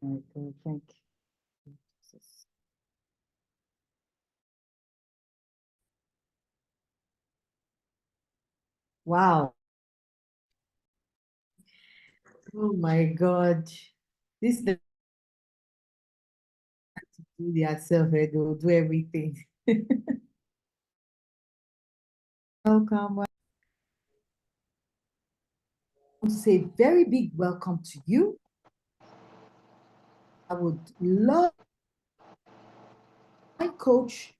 My God, thank you, Jesus. Wow. Oh my God. This is do their self, they will do everything. Welcome. I want to say very big welcome to you. I would love my coach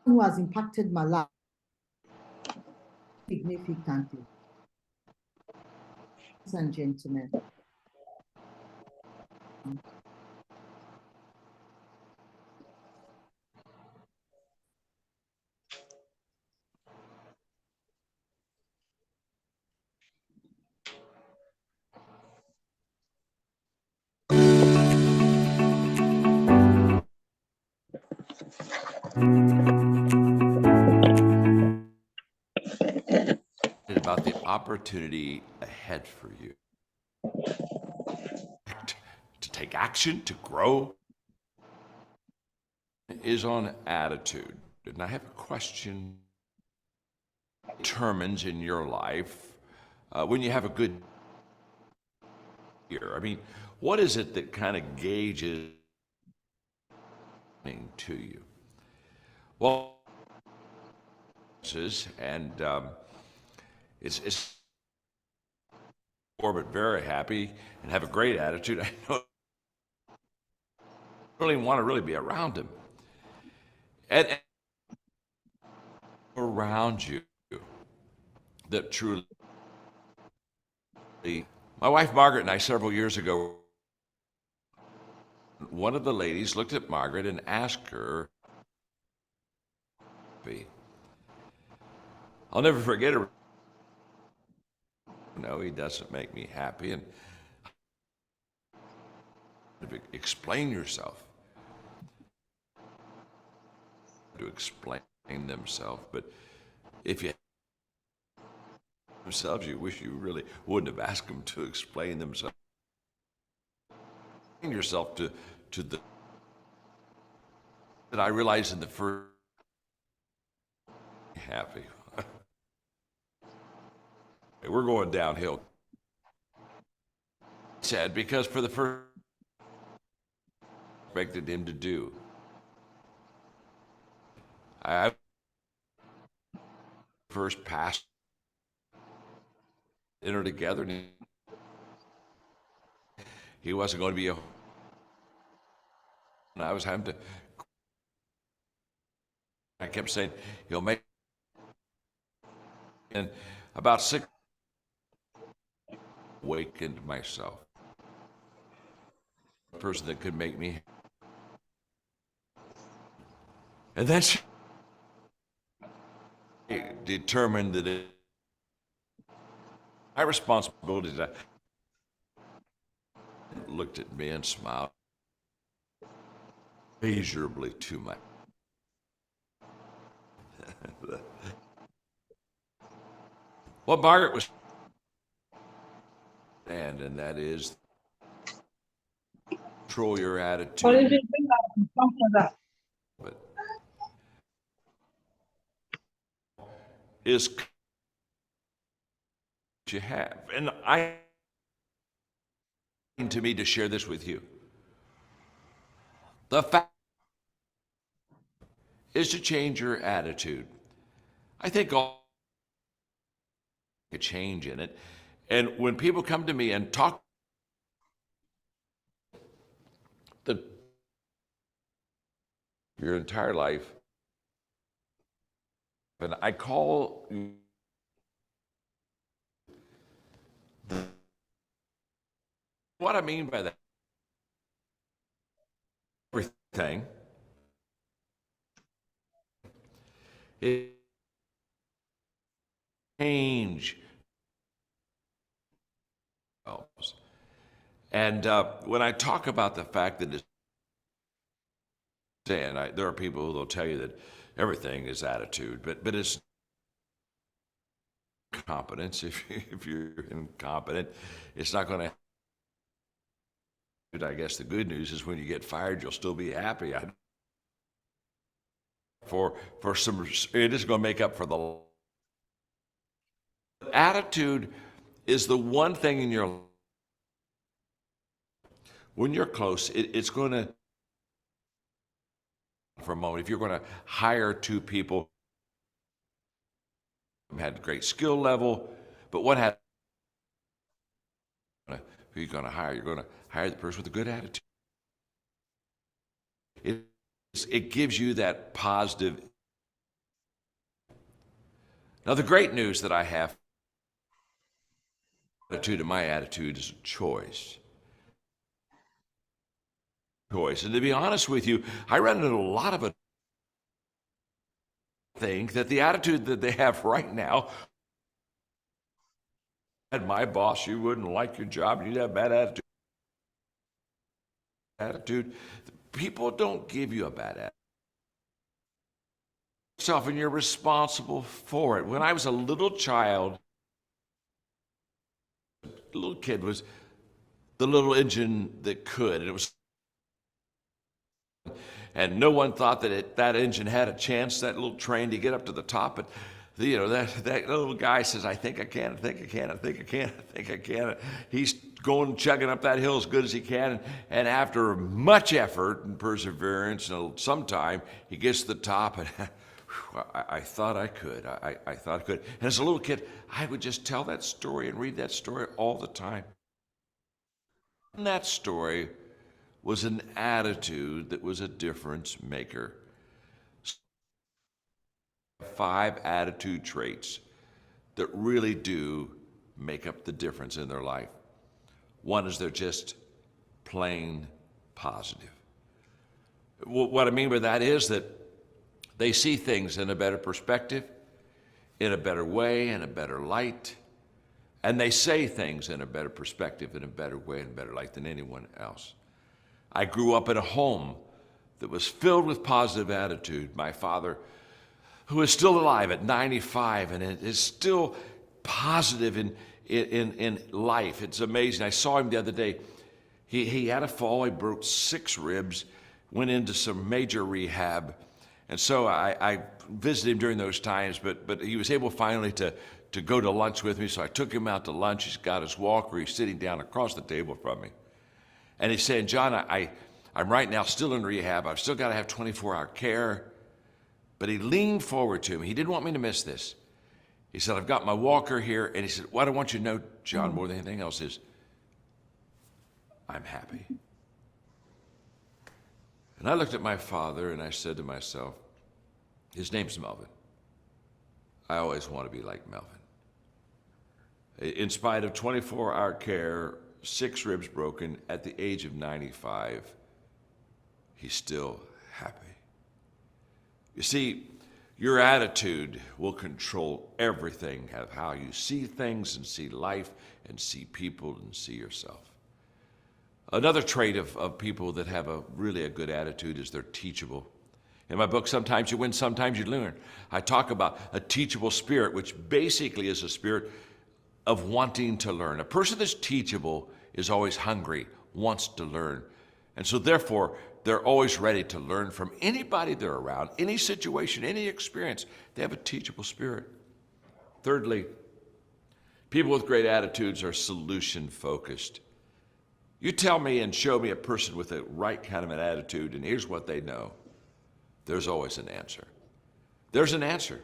who has impacted my life significantly. Ladies and gentlemen. About the opportunity ahead for you to take action, to grow, is on attitude. And I have a question. Determines in your life when you have a good year. I mean, what is it that kind of gauges to you? Well, and it's Orbit very happy and have a great attitude. I don't really want to really be around him. And around you that truly. My wife Margaret and I several years ago, one of the ladies looked at Margaret and asked her, I'll never forget her. No, he doesn't make me happy. And explain yourself. To explain themselves, but if you themselves, you wish you really wouldn't have asked them to explain themselves. Yourself to the that I realized in the first happy. We're going downhill. Sad because for the first expected him to do. I first passed dinner together and he wasn't going to be and I was having to I kept saying he'll make and about 6 awakened myself. A person that could make me and then she determined that my responsibility is that looked at me and smiled pleasurably to my what Margaret was and that is control your attitude. But is you have, and I to me to share this with you. The fact is to change your attitude. I think all a change in it, and when people come to me and talk, the your entire life, and I call what I mean by that everything is change. And when I talk about the fact that it's and there are people who will tell you that everything is attitude, but it's competence. If you're incompetent, it's not going to. I guess the good news is when you get fired, you'll still be happy. For some, it is going to make up for the attitude is the one thing in your life. When you're close, it's going to, for a moment, if you're going to hire two people who had great skill level, but what happened? Who are you going to hire? You're going to hire the person with a good attitude. It gives you that positive. Now, the great news that I have, attitude and my attitude is a choice. And to be honest with you, I run into a lot of it. Think that the attitude that they have right now, and my boss, you wouldn't like your job, you'd have bad attitude. People don't give you a bad attitude. And you're responsible for it. When I was a little child, the little kid was the little engine that could, and it was. And no one thought that that engine had a chance, that little train, to get up to the top. But that little guy says, "I think I can. I think I can. I think I can. I think I can." He's going chugging up that hill as good as he can, and after much effort and perseverance, and some time, he gets to the top. And I thought I could. I thought I could. And as a little kid, I would just tell that story and read that story all the time. And that story was an attitude that was a difference maker. 5 attitude traits that really do make up the difference in their life. One is they're just plain positive. What I mean by that is that they see things in a better perspective, in a better way, in a better light, and they say things in a better perspective, in a better way, in a better light than anyone else. I grew up in a home that was filled with positive attitude. My father, who is still alive at 95 and is still positive in life. It's amazing. I saw him the other day. He had a fall. He broke 6 ribs, went into some major rehab. And so I visited him during those times, but he was able finally to go to lunch with me. So I took him out to lunch. He's got his walker. He's sitting down across the table from me. And he's saying, "John, I'm right now still in rehab. I've still got to have 24-hour care." But he leaned forward to me. He didn't want me to miss this. He said, "I've got my walker here." And he said, "What I want you to know, John, more than anything else is, I'm happy." And I looked at my father and I said to myself, his name's Melvin. I always want to be like Melvin. In spite of 24-hour care, 6 ribs broken, at the age of 95, he's still happy. You see, your attitude will control everything of how you see things and see life and see people and see yourself. Another trait of people that have really a good attitude is they're teachable. In my book, Sometimes You Win, Sometimes You Learn, I talk about a teachable spirit, which basically is a spirit of wanting to learn. A person that's teachable is always hungry, wants to learn. And so therefore, they're always ready to learn from anybody they're around, any situation, any experience. They have a teachable spirit. Thirdly, people with great attitudes are solution-focused. You tell me and show me a person with the right kind of an attitude, and here's what they know. There's always an answer. There's an answer.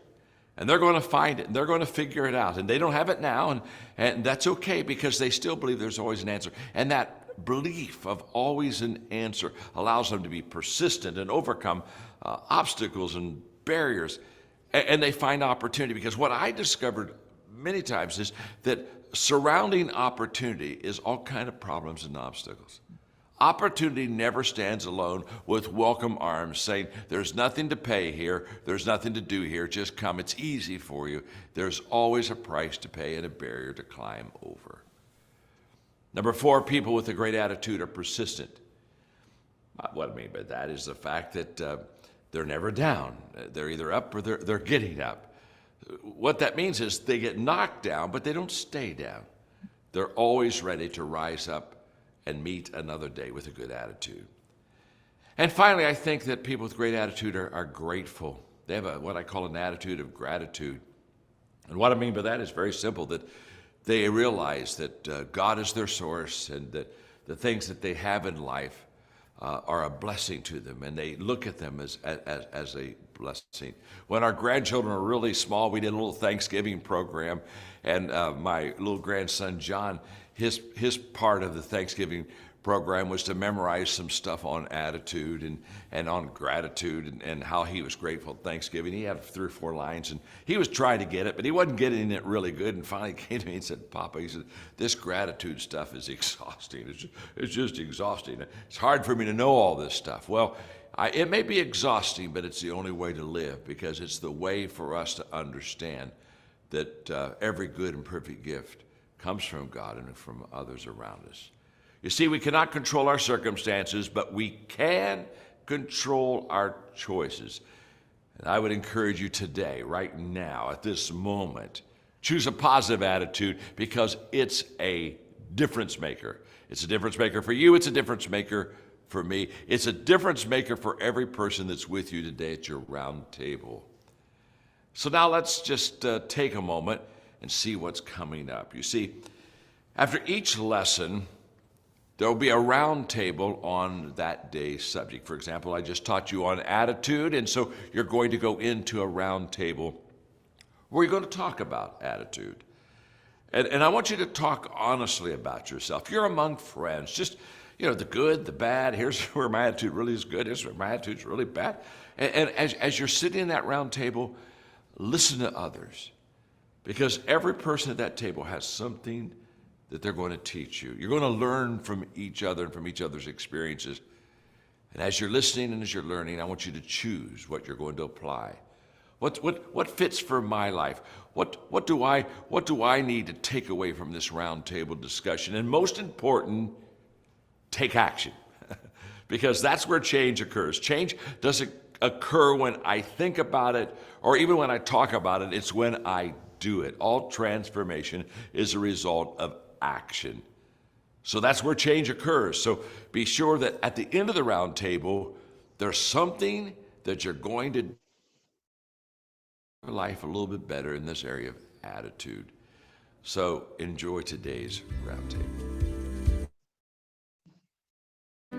And they're going to find it, and they're going to figure it out. And they don't have it now, and that's okay, because they still believe there's always an answer. And that belief of always an answer allows them to be persistent and overcome obstacles and barriers. And they find opportunity, because what I discovered many times is that surrounding opportunity is all kind of problems and obstacles. Opportunity never stands alone with welcome arms saying, "There's nothing to pay here, there's nothing to do here, just come, it's easy for you." There's always a price to pay and a barrier to climb over. Number 4, people with a great attitude are persistent. What I mean by that is the fact that they're never down. They're either up or they're getting up. What that means is they get knocked down, but they don't stay down. They're always ready to rise up and meet another day with a good attitude. And finally, I think that people with great attitude are grateful. They have what I call an attitude of gratitude. And what I mean by that is very simple, that they realize that God is their source and that the things that they have in life are a blessing to them, and they look at them as a blessing. When our grandchildren were really small, we did a little Thanksgiving program, and my little grandson John, his part of the Thanksgiving program was to memorize some stuff on attitude and on gratitude and how he was grateful at Thanksgiving. He had 3 or 4 lines, and he was trying to get it, but he wasn't getting it really good. And finally came to me and said, Papa, he said, this gratitude stuff is exhausting. It's just exhausting. It's hard for me to know all this stuff. Well, it may be exhausting, but it's the only way to live, because it's the way for us to understand that every good and perfect gift comes from God and from others around us. You see, we cannot control our circumstances, but we can control our choices. And I would encourage you today, right now, at this moment, choose a positive attitude, because it's a difference maker. It's a difference maker for you. It's a difference maker for me. It's a difference maker for every person that's with you today at your round table. So now let's just take a moment and see what's coming up. You see, after each lesson, there will be a round table on that day's subject. For example, I just taught you on attitude, and so you're going to go into a round table where you're going to talk about attitude. And I want you to talk honestly about yourself. You're among friends, just, the good, the bad. Here's where my attitude really is good. Here's where my attitude's really bad. And as you're sitting in that round table, listen to others, because every person at that table has something that they're going to teach you. You're going to learn from each other and from each other's experiences. And as you're listening and as you're learning, I want you to choose what you're going to apply. What fits for my life? What do I need to take away from this round table discussion? And most important, take action. Because that's where change occurs. Change doesn't occur when I think about it or even when I talk about it. It's when I do it. All transformation is a result of action. So that's where change occurs. So be sure that at the end of the round table, there's something that you're going to do your life a little bit better in this area of attitude. So enjoy today's round table.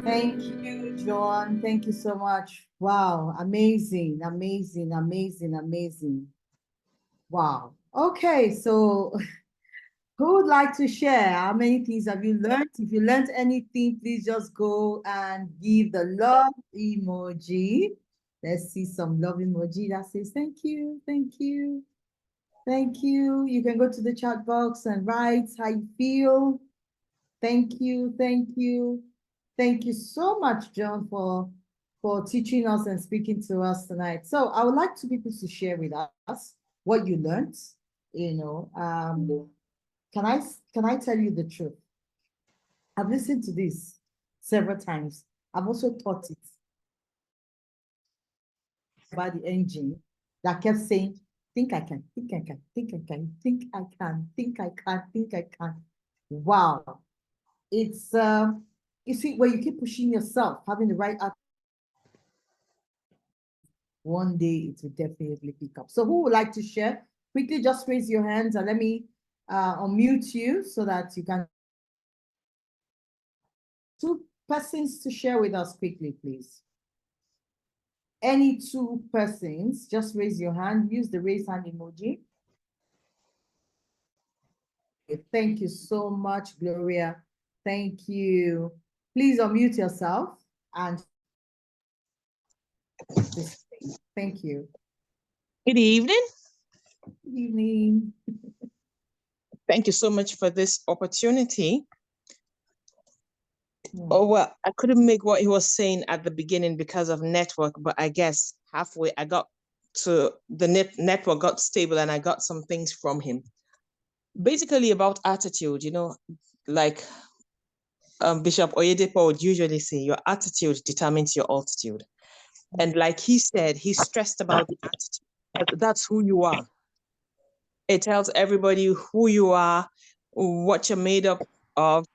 Thank you, John. Thank you so much. Wow, amazing, amazing, amazing, amazing. Wow. Okay, so who would like to share? How many things have you learned? If you learned anything, please just go and give the love emoji. Let's see some love emoji that says thank you, thank you, thank you. You can go to the chat box and write how you feel. Thank you, thank you. Thank you so much, John, for teaching us and speaking to us tonight. So I would like two people to share with us what you learned. Can I tell you the truth? I've listened to this several times. I've also taught it about the engine that kept saying, think I can, think I can, think I can, think I can, think I can, think I can. Wow. It's, you see, when you keep pushing yourself, having the right attitude, one day it will definitely pick up. So who would like to share? Quickly, just raise your hands and let me unmute you so that you can. 2 persons to share with us quickly, please. Any 2 persons, just raise your hand. Use the raise hand emoji. Thank you so much, Gloria. Thank you. Please unmute yourself and thank you. Good evening. Good evening. Thank you so much for this opportunity. Hmm. Oh, well, I couldn't make what he was saying at the beginning because of network, but I guess halfway I got to the network got stable and I got some things from him. Basically about attitude, like Bishop Oyedepo would usually say, your attitude determines your altitude. And like he said, he stressed about the attitude. That's who you are. It tells everybody who you are, what you're made up of,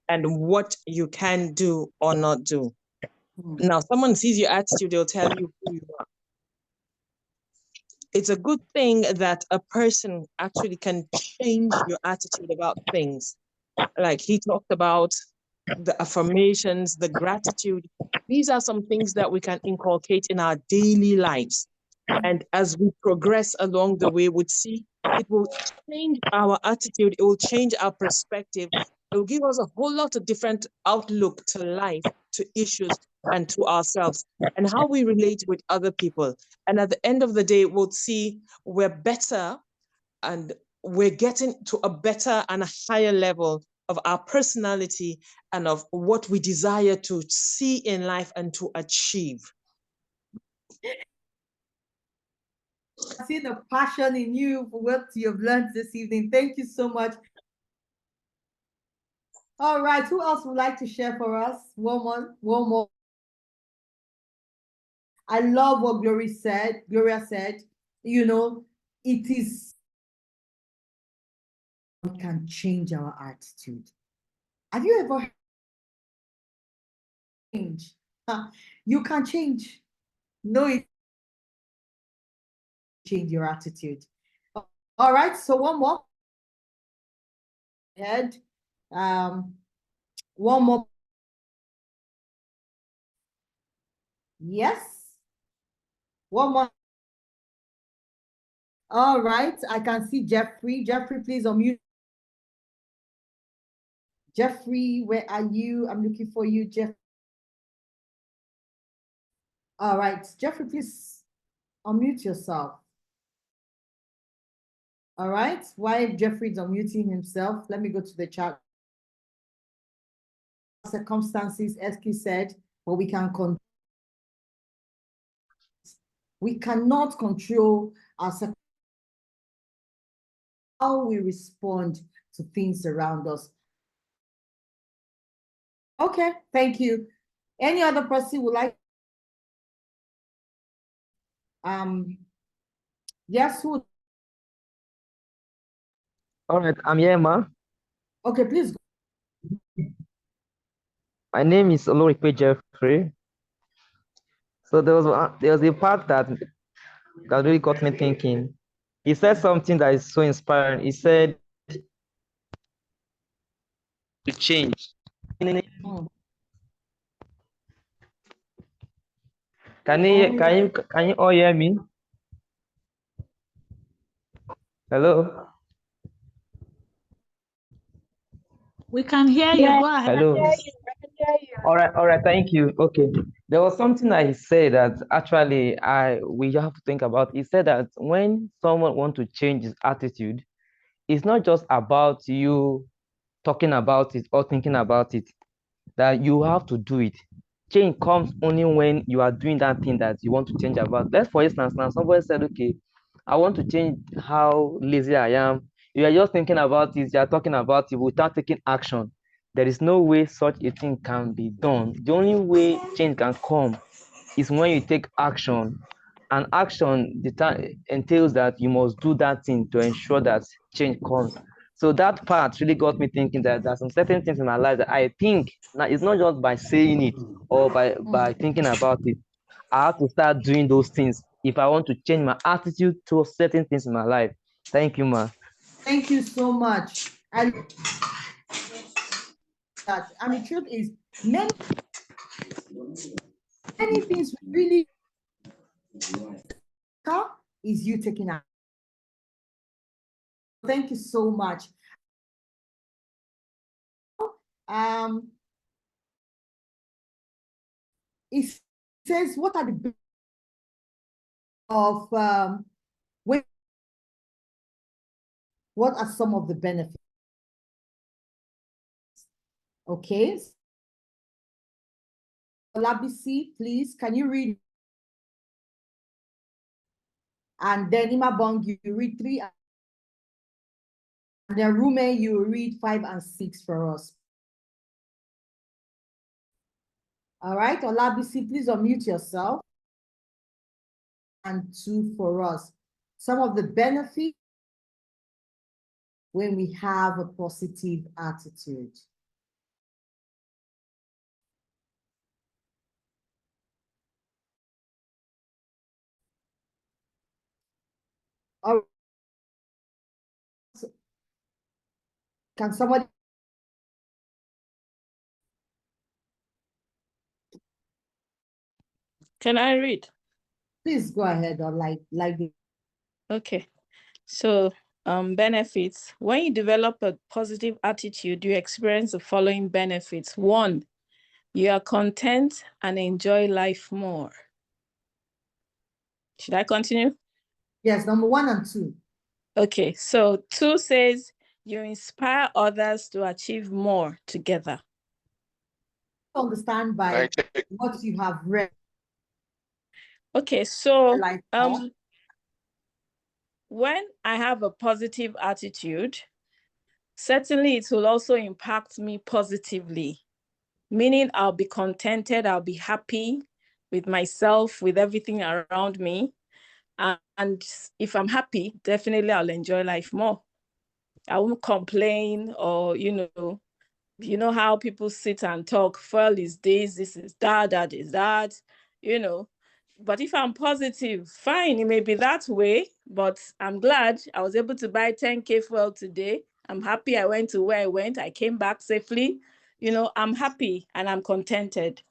and what you can do or not do. Now, someone sees your attitude, they'll tell you who you are. It's a good thing that a person actually can change your attitude about things. Like he talked about the affirmations, the gratitude. These are some things that we can inculcate in our daily lives. And as we progress along the way, we'd see it will change our attitude, it will change our perspective, it will give us a whole lot of different outlook to life, to issues, and to ourselves, and how we relate with other people. And at the end of the day, we'll see we're better and we're getting to a better and a higher level of our personality and of what we desire to see in life and to achieve. I see the passion in you for what you've learned this evening. Thank you so much. All right, who else would like to share for us? One more. I love what Gloria said. You know, it is, we can change our attitude. Have you ever changed? You can change. No, it change your attitude. All right, so one more. Head. One more. Yes. One more. All right, I can see Jeffrey. Jeffrey, please unmute. Jeffrey, where are you? I'm looking for you, Jeff. All right, Jeffrey, please unmute yourself. All right, while Jeffrey's unmuting himself, let me go to the chat. Circumstances, Eski said, but we cannot control how we respond to things around us. Okay, thank you. Any other person would like? Yes, who? All right, I'm here, ma. Okay, please. My name is Oloripe Jeffrey. So there was a part that really got me thinking. He said something that is so inspiring. He said to change. Can you all hear me? Hello? We can hear you. Go ahead. Hello. All right, thank you. Okay. There was something that he said that actually we have to think about. He said that when someone wants to change his attitude, it's not just about you talking about it or thinking about it, that you have to do it. Change comes only when you are doing that thing that you want to change about. Let's, for instance, now somebody said, okay, I want to change how lazy I am. You are just thinking about it, you are talking about it without taking action. There is no way such a thing can be done. The only way change can come is when you take action. And action entails that you must do that thing to ensure that change comes. So that part really got me thinking that there's some certain things in my life that I think now it's not just by saying it or by thinking about it. I have to start doing those things if I want to change my attitude to certain things in my life. Thank you, ma. Thank you so much. And the truth is, many things really is you taking action. Thank you so much. It says, what are the of what are some of the benefits? Okay. Olabisi, please, can you read? And then Imabong, you read 3. And then Rume, you read 5 and 6 for us. All right, Olabisi, please unmute yourself. And 2 for us. Some of the benefits when we have a positive attitude? Or can somebody? Can I read? Please go ahead, or like the. Okay. So, benefits. When you develop a positive attitude, you experience the following benefits. 1, you are content and enjoy life more. Should I continue? Yes, number 1 and 2. Okay, so 2 says you inspire others to achieve more together. Understand by what you have read. Okay, so Like when I have a positive attitude, certainly it will also impact me positively, meaning I'll be contented, I'll be happy with myself, with everything around me. And if I'm happy, definitely I'll enjoy life more. I won't complain, or, you know how people sit and talk, fuel is this is that, that is that, But if I'm positive, fine, it may be that way, but I'm glad I was able to buy 10K fuel today. I'm happy I went to where I went. I came back safely. I'm happy and I'm contented.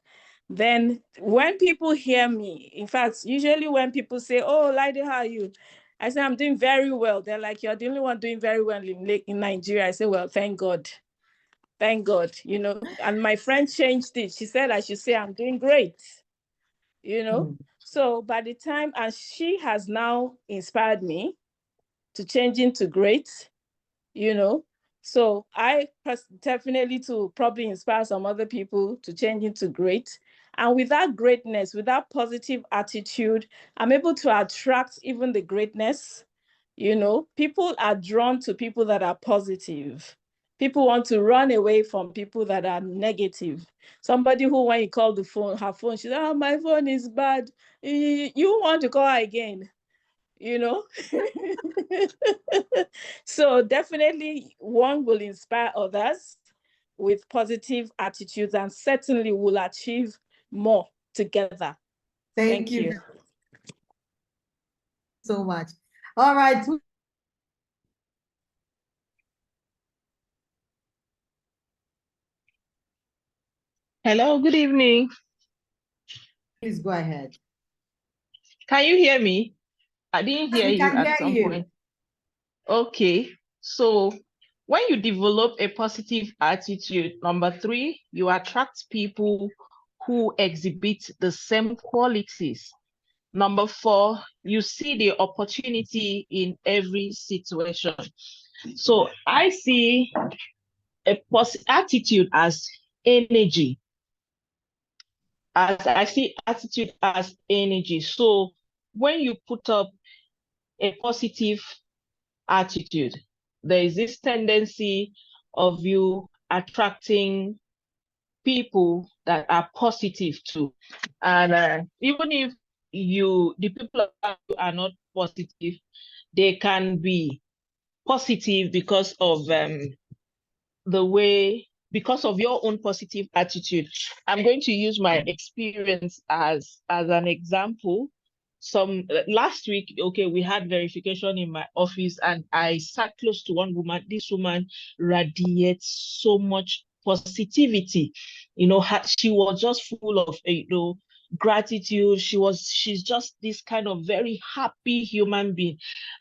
Then when people hear me, in fact, usually when people say, "Oh, Lady, how are you?" I say, "I'm doing very well." They're like, "You're the only one doing very well in Nigeria." I say, "Well, thank God. Thank God." And my friend changed it. She said I should say I'm doing great. So by the time, and she has now inspired me to change into great, So I definitely to probably inspire some other people to change into great. And with that greatness, with that positive attitude, I'm able to attract even the greatness. People are drawn to people that are positive. People want to run away from people that are negative. Somebody who, when you call her phone, she's, "Oh, my phone is bad." You want to call her again. So definitely one will inspire others with positive attitudes, and certainly will achieve more together. Thank you so much. All right. Hello, good evening. Please go ahead. Can you hear me? I didn't hear We you can at hear some you. point. Okay, so when you develop a positive attitude, number 3, you attract people who exhibit the same qualities. Number 4, you see the opportunity in every situation. So I see a positive attitude as energy. As I see attitude as energy. So when you put up a positive attitude, there is this tendency of you attracting people that are positive too. And even if the people around you are not positive, they can be positive because of because of your own positive attitude. I'm going to use my experience as an example. Last week, okay, we had verification in my office, and I sat close to one woman. This woman radiates so much positivity. She was just full of gratitude. She's just this kind of very happy human being.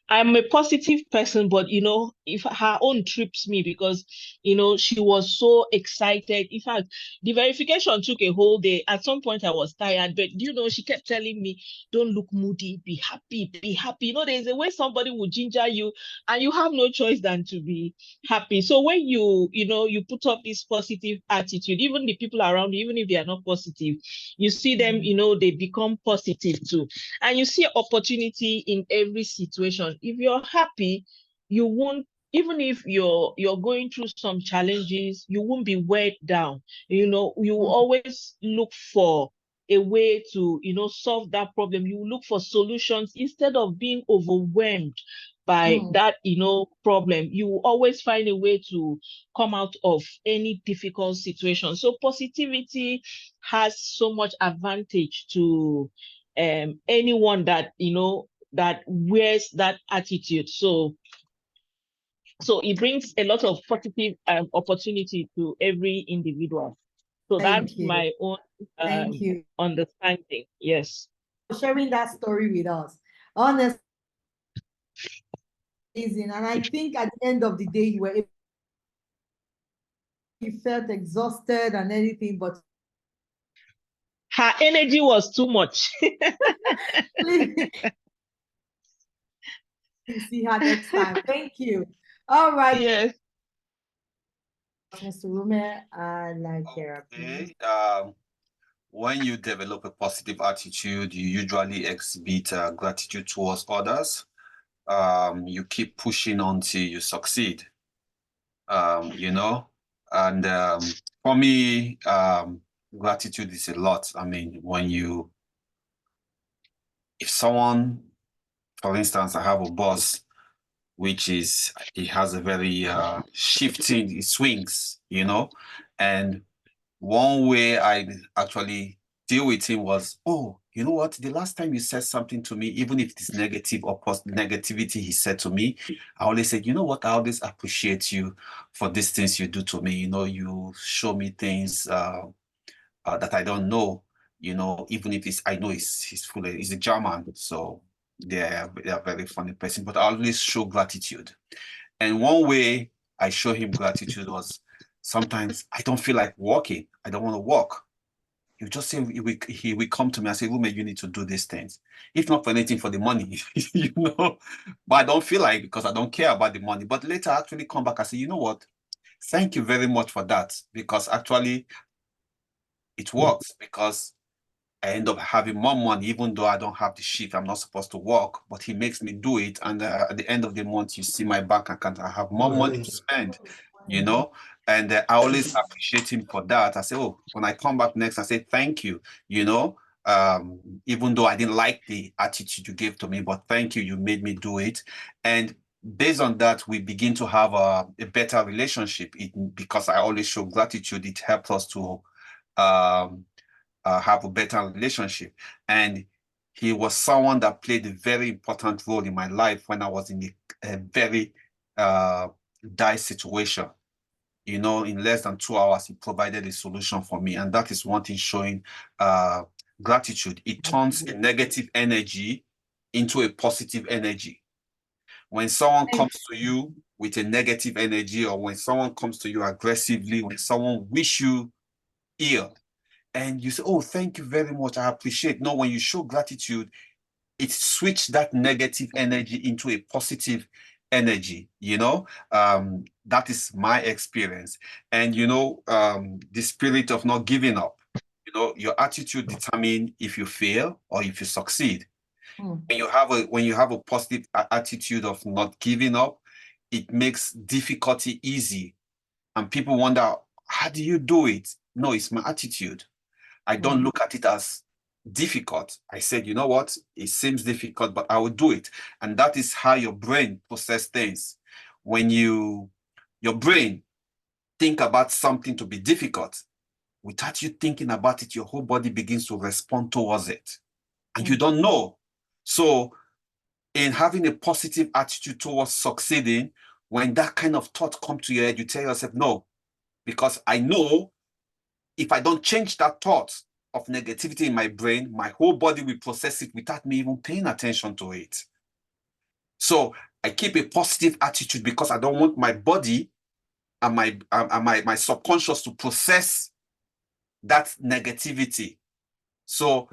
I'm a positive person, but if her own trips me, because she was so excited. In fact, the verification took a whole day. At some point I was tired, but she kept telling me, "Don't look moody, be happy, be happy." There's a way somebody will ginger you, and you have no choice than to be happy. So when you put up this positive attitude, even the people around you, even if they are not positive, you see them, they become positive too. And you see opportunity in every situation. If you're happy, you won't, even if you're going through some challenges, you won't be weighed down. You will always look for a way to solve that problem. You look for solutions instead of being overwhelmed by Mm. that, problem. You will always find a way to come out of any difficult situation. So positivity has so much advantage to anyone that, that wears that attitude. So it brings a lot of positive opportunity to every individual. So Thank that's you. my own Thank you understanding. Yes. for sharing that story with us. Honestly, amazing. And I think at the end of the day, you felt exhausted and anything, but Her energy was too much. please see her next time. Thank you. All right, Yes. Mr. Rume, I like Okay. When you develop a positive attitude, you usually exhibit gratitude towards others. You keep pushing until you succeed. And for me, gratitude is a lot. I mean, if someone, for instance, I have a boss, which is, he has a very shifting, he swings, and one way I actually deal with him was, oh, you know what? The last time you said something to me, even if it's negative or negativity he said to me, I always said, you know what? I always appreciate you for these things you do to me. You show me things that I don't know, even if I know he's a German. So they are a very funny person, but I always show gratitude. And one way I show him gratitude was, sometimes I don't feel like walking. I don't want to walk. You just say, he will come to me and say, Rume, you need to do these things. If not for anything, for the money, But I don't feel like, because I don't care about the money. But later I actually come back and say, you know what? Thank you very much for that. Because actually it works, because I end up having more money, even though I don't have the shift. I'm not supposed to work, but he makes me do it. And at the end of the month, you see my bank account, I have more money to spend, And I always appreciate him for that. I say, oh, when I come back next, I say, thank you, even though I didn't like the attitude you gave to me, but thank you, you made me do it. And based on that, we begin to have a better relationship. Because I always show gratitude, it helps us to have a better relationship. And he was someone that played a very important role in my life when I was in a very dire situation. In less than 2 hours, he provided a solution for me. And that is one thing showing gratitude. It turns a negative energy into a positive energy. When someone comes to you with a negative energy, or when someone comes to you aggressively, when someone wish you ill, and you say, oh, thank you very much, I appreciate. No, when you show gratitude, it switches that negative energy into a positive energy, that is my experience. And, the spirit of not giving up, your attitude determines if you fail or if you succeed. Mm. When you have a positive attitude of not giving up, it makes difficulty easy. And people wonder, how do you do it? No, it's my attitude. I don't look at it as difficult. I said, you know what? It seems difficult, but I will do it. And that is how your brain processes things. When your brain think about something to be difficult, without you thinking about it, your whole body begins to respond towards it. And you don't know. So in having a positive attitude towards succeeding, when that kind of thought comes to your head, you tell yourself, no, because I know if I don't change that thought of negativity in my brain, my whole body will process it without me even paying attention to it. So I keep a positive attitude because I don't want my body and my subconscious to process that negativity. So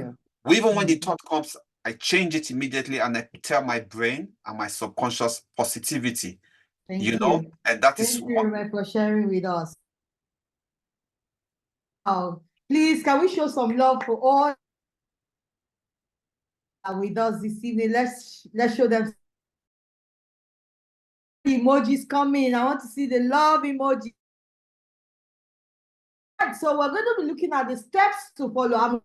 even when the thought comes, I change it immediately and I tell my brain and my subconscious positivity. Thank you. And that is Thank you, Rume, for sharing with us. Please, can we show some love for all with us this evening? Let's show them emojis coming. I want to see the love emoji. So we're going to be looking at the steps to follow.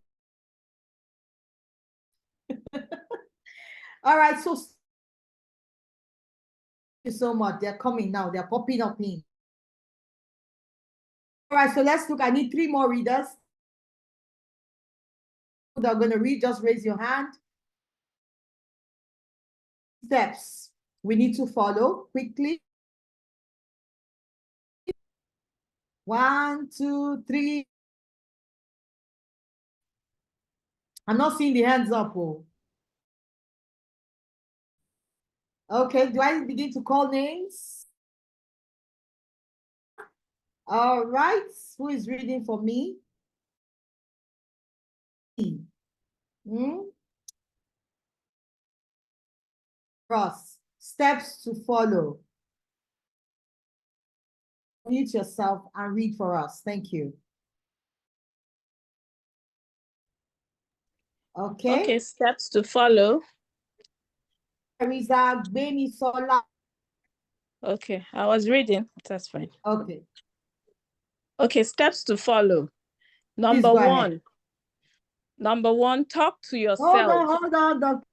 All right, so you so much. They're coming now. They're popping up in. All right, so let's look. I need 3 more readers. They're going to read. Just raise your hand. Steps we need to follow quickly. 1, 2, 3. I'm not seeing the hands up. Oh. Okay, do I begin to call names? All right, who is reading for me? Ross, steps to follow. Mute yourself and read for us. Thank you. Okay. Okay, steps to follow. Teresa Benisola. Okay, I was reading. That's fine. Okay. Okay, steps to follow. Please go ahead. Number one, talk to yourself. Hold on, Doctor.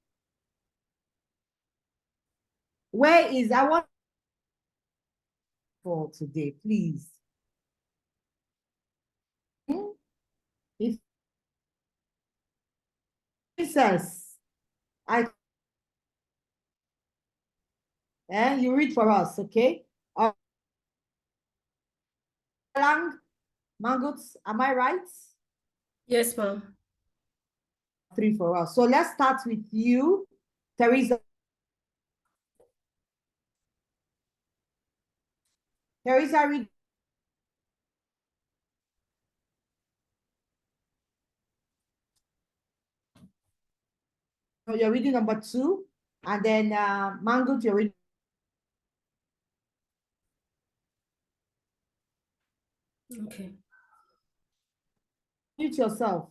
Where is I want for today, please? If Princess, you read for us, okay? Lang, Mangots, am I right? Yes, ma'am. 3 for us. So let's start with you, Teresa. Teresa, read. So you're reading number 2, and then Mangots, you're reading. Okay. Mute yourself.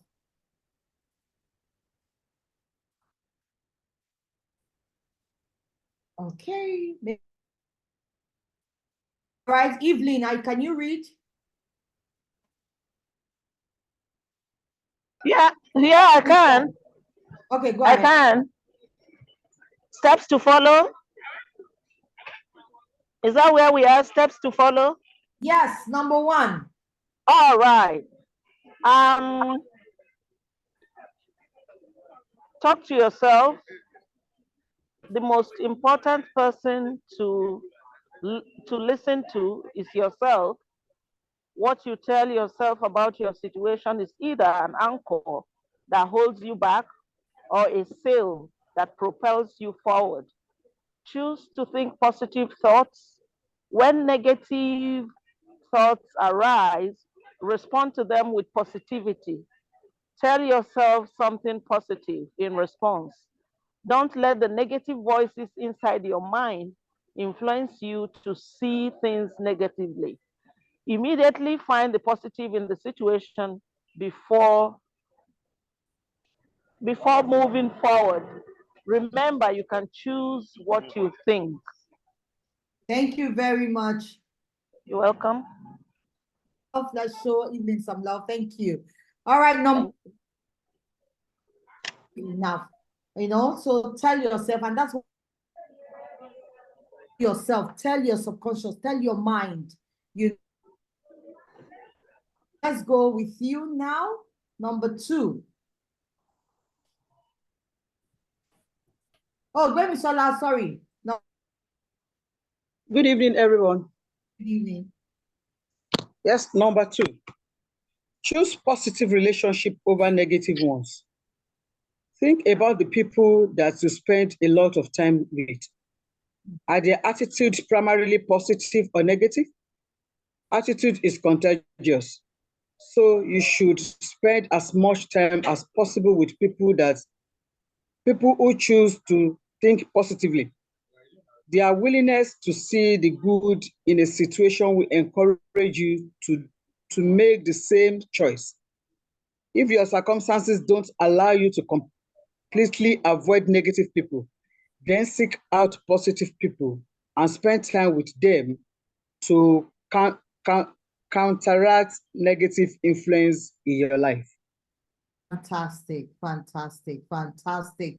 Okay. All right, Evelyn, can you read? Yeah, I can. Okay, go I ahead. can. Steps to follow. Is that where we are? Steps to follow? Yes, number 1. All right. Talk to yourself. The most important person to listen to is yourself. What you tell yourself about your situation is either an anchor that holds you back or a sail that propels you forward. Choose to think positive thoughts. When negative thoughts arise, respond to them with positivity. Tell yourself something positive in response. Don't let the negative voices inside your mind influence you to see things negatively. Immediately find the positive in the situation before moving forward. Remember, you can choose what you think. Thank you very much. You're welcome. Let's show Evelyn some love. Thank you. All right, enough. So tell yourself, and that's what yourself, tell your subconscious, tell your mind. Let's go with you now. Number 2. Oh, Gbemisola, sorry. No. Good evening, everyone. Good evening. Yes, number 2. Choose positive relationship over negative ones. Think about the people that you spend a lot of time with. Are their attitudes primarily positive or negative? Attitude is contagious. So you should spend as much time as possible with people who choose to think positively. Their willingness to see the good in a situation will encourage you to make the same choice. If your circumstances don't allow you to completely avoid negative people, then seek out positive people and spend time with them to counteract negative influence in your life. Fantastic, fantastic, fantastic.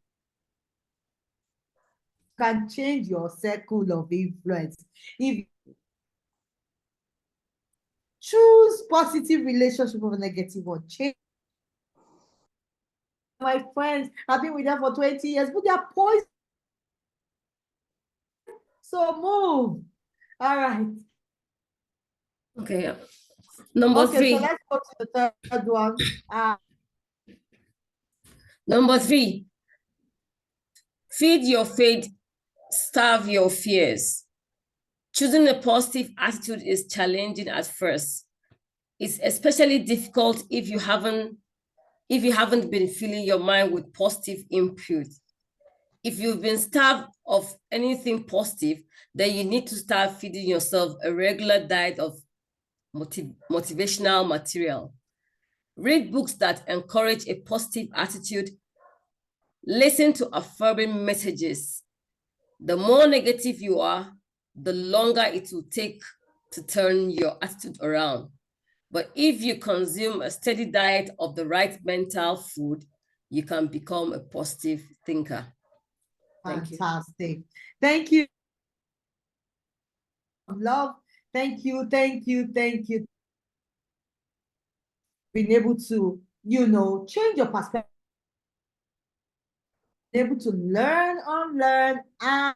can change your circle of influence. If choose positive relationship over negative one, change. My friends, I've been with them for 20 years, but they are poison. So move. All right. Okay. Number Okay, three. so let's go to the third one. Number three. Feed your faith, starve your fears. Choosing a positive attitude is challenging at first. It's especially difficult if you haven't been filling your mind with positive input. If you've been starved of anything positive, then you need to start feeding yourself a regular diet of motivational material. Read books that encourage a positive attitude. Listen to affirming messages. The more negative you are, the longer it will take to turn your attitude around. But if you consume a steady diet of the right mental food, you can become a positive thinker. Fantastic. Thank you. Love. Thank you. Thank you. Thank you. Being able to, change your perspective. Able to learn, unlearn, and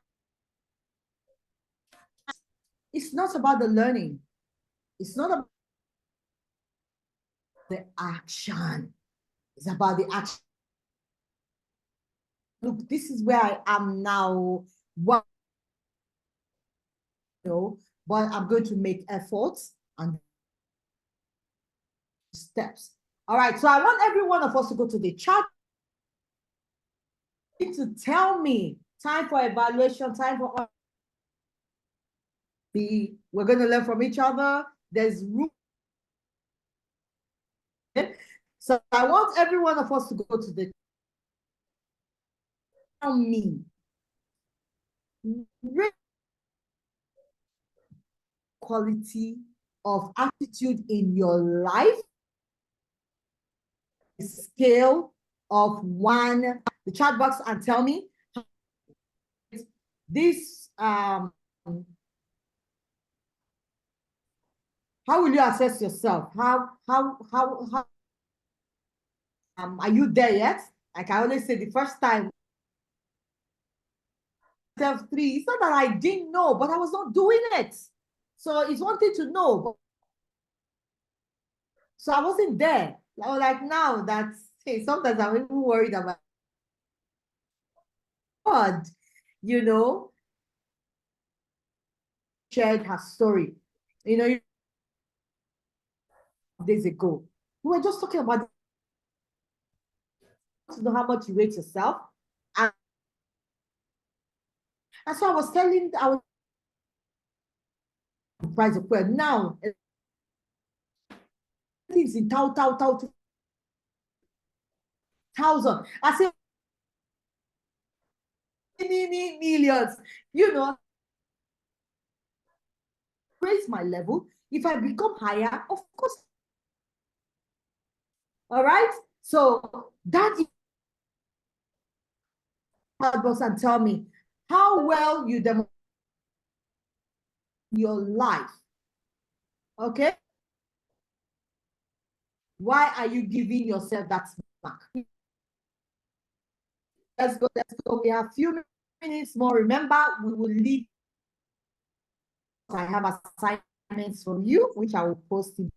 it's not about the learning. It's not about the action. It's about the action. Look, this is where I am now. What, but I'm going to make efforts and steps. All right, so I want every one of us to go to the chat to tell me time for evaluation, time for we're going to learn from each other. There's room. So I want every one of us to go to the tell me quality of attitude in your life, scale of 1, the chat box, and tell me this how will you assess yourself? How are you there yet? Like I always say, the first time 3, it's not that I didn't know, but I was not doing it. So it's one thing to know. So I wasn't there. I was like, now that's, hey, sometimes I'm even worried about God, shared her story. Days ago, we were just talking about to know how much you rate yourself. And so I was price of prayer. Now, things in 1,000. I say, millions, raise my level. If I become higher, of course. All right. So that is and tell me how well you demonstrate your life. Okay. Why are you giving yourself that mark? Let's go. We have a few minutes more. Remember, we will leave. I have assignments from you, which I will post in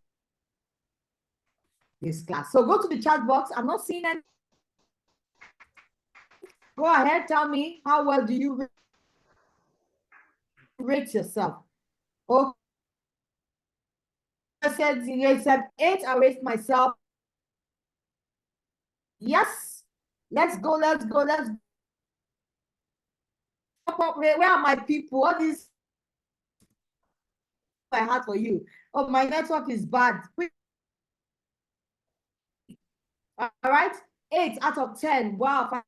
this class. So go to the chat box. I'm not seeing any. Go ahead, tell me, how well do you rate yourself? Okay. I said 8, I rate myself. Yes. Let's go. Where are my people? What is I had for you? Oh, my network is bad. All right. 8 out of 10. Wow.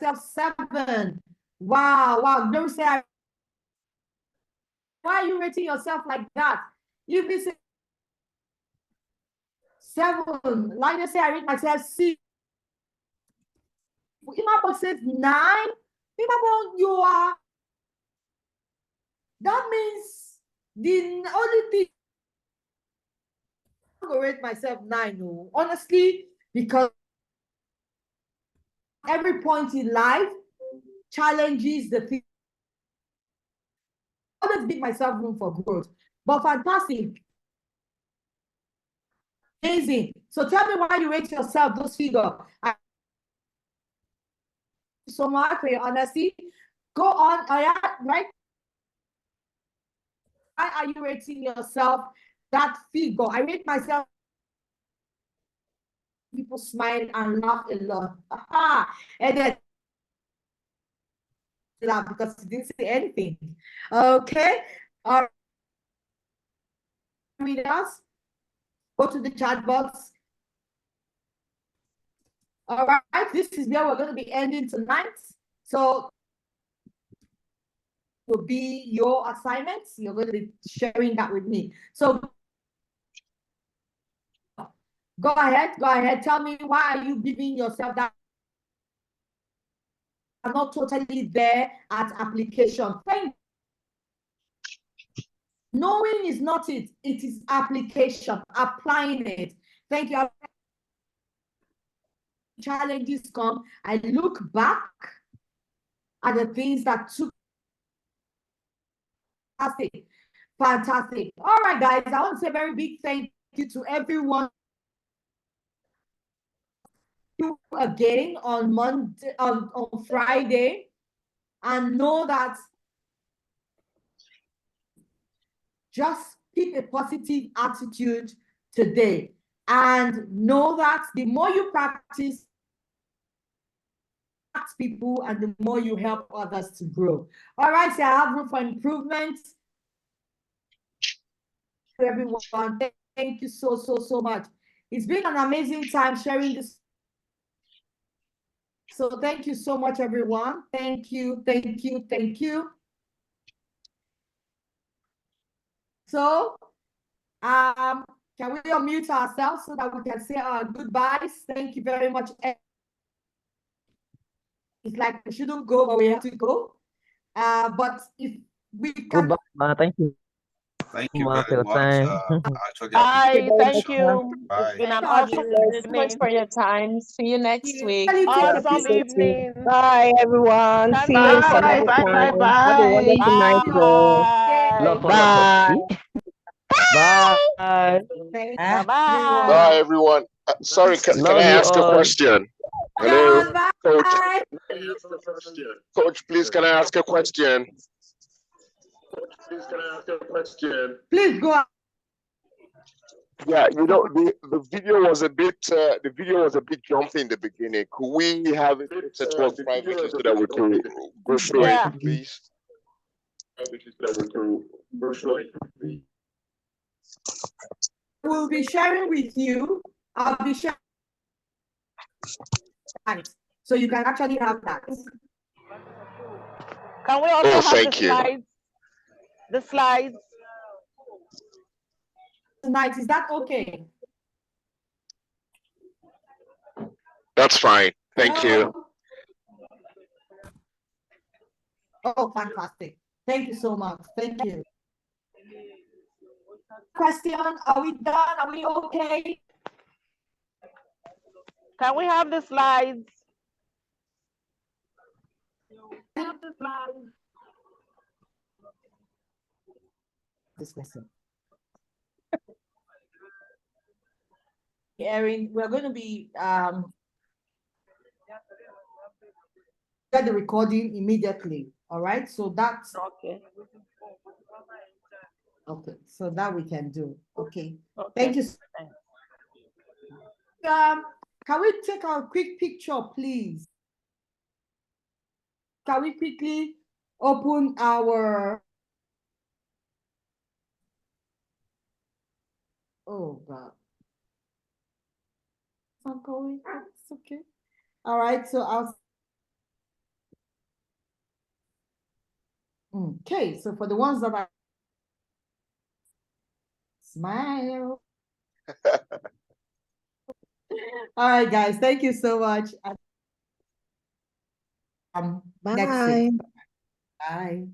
7. Wow. Don't say why are you rating yourself like that? You be 7. Like I say, I rate myself 6. Imam says 9. you are. That means the only thing I'm gonna rate myself 9, no, honestly, because every point in life challenges the thing. I always give myself room for growth, but fantastic. Amazing. So tell me why you rate yourself those figures. So much for your honesty. Go on, right? Why are you rating yourself that figure? I rate myself. People smile and laugh a lot. Aha. And then laugh because you didn't say anything. Okay. All right. Readers, go to the chat box. All right, this is where we're going to be ending tonight. So will be your assignments. You're going to be sharing that with me. So go ahead. Tell me, why are you giving yourself that? I'm not totally there at application. Knowing is not it. It is application, applying it. Thank you. Challenges come. I look back at the things that took. Fantastic. All right, guys. I want to say a very big thank you to everyone you again on Monday, on Friday, and know that just keep a positive attitude today, and know that the more you practice people and the more you help others to grow. All right, so I have room for improvement. Everyone, thank you so much. It's been an amazing time sharing this. So thank you so much, everyone. Thank you. So can we unmute ourselves so that we can say our goodbyes? Thank you very much. It's like we shouldn't go, but we have to go. But if we can. Goodbye, thank you. Thank you for very your much. time. Bye. Thank you. Bye. It's been an awesome Thanks evening. for your time. See you next week. Awesome evening. Bye, everyone. See you Bye. some other Bye. time. Bye. Have a wonderful night. Bye. Bye. Bye. Bye. Bye, everyone. Sorry, can Love I you ask a all. question? Hello, Coach. Coach, please, can I ask a question? Please go on. Yeah, the video was a bit jumpy in the beginning. Could we have it set to work privately so that we can go through it, please? We'll be sharing with you. I'll be sharing. So you can actually have that. Can we also have thank the you. slides? The slides. Tonight, is that okay? That's fine. Thank you. Oh, fantastic. Thank you so much. Thank you. Question, are we done? Are we okay? Can we have the slides? This question. Erin, we're going to be get the recording immediately. All right, so that's okay. Okay, so that we can do. Okay. Thank you. Can we take a quick picture, please? Can we quickly open our? Oh God. I'm going. It's okay. All right, so I'll. Okay, so for the ones that are smile. All right, guys, thank you so much. Next Bye. week. Bye.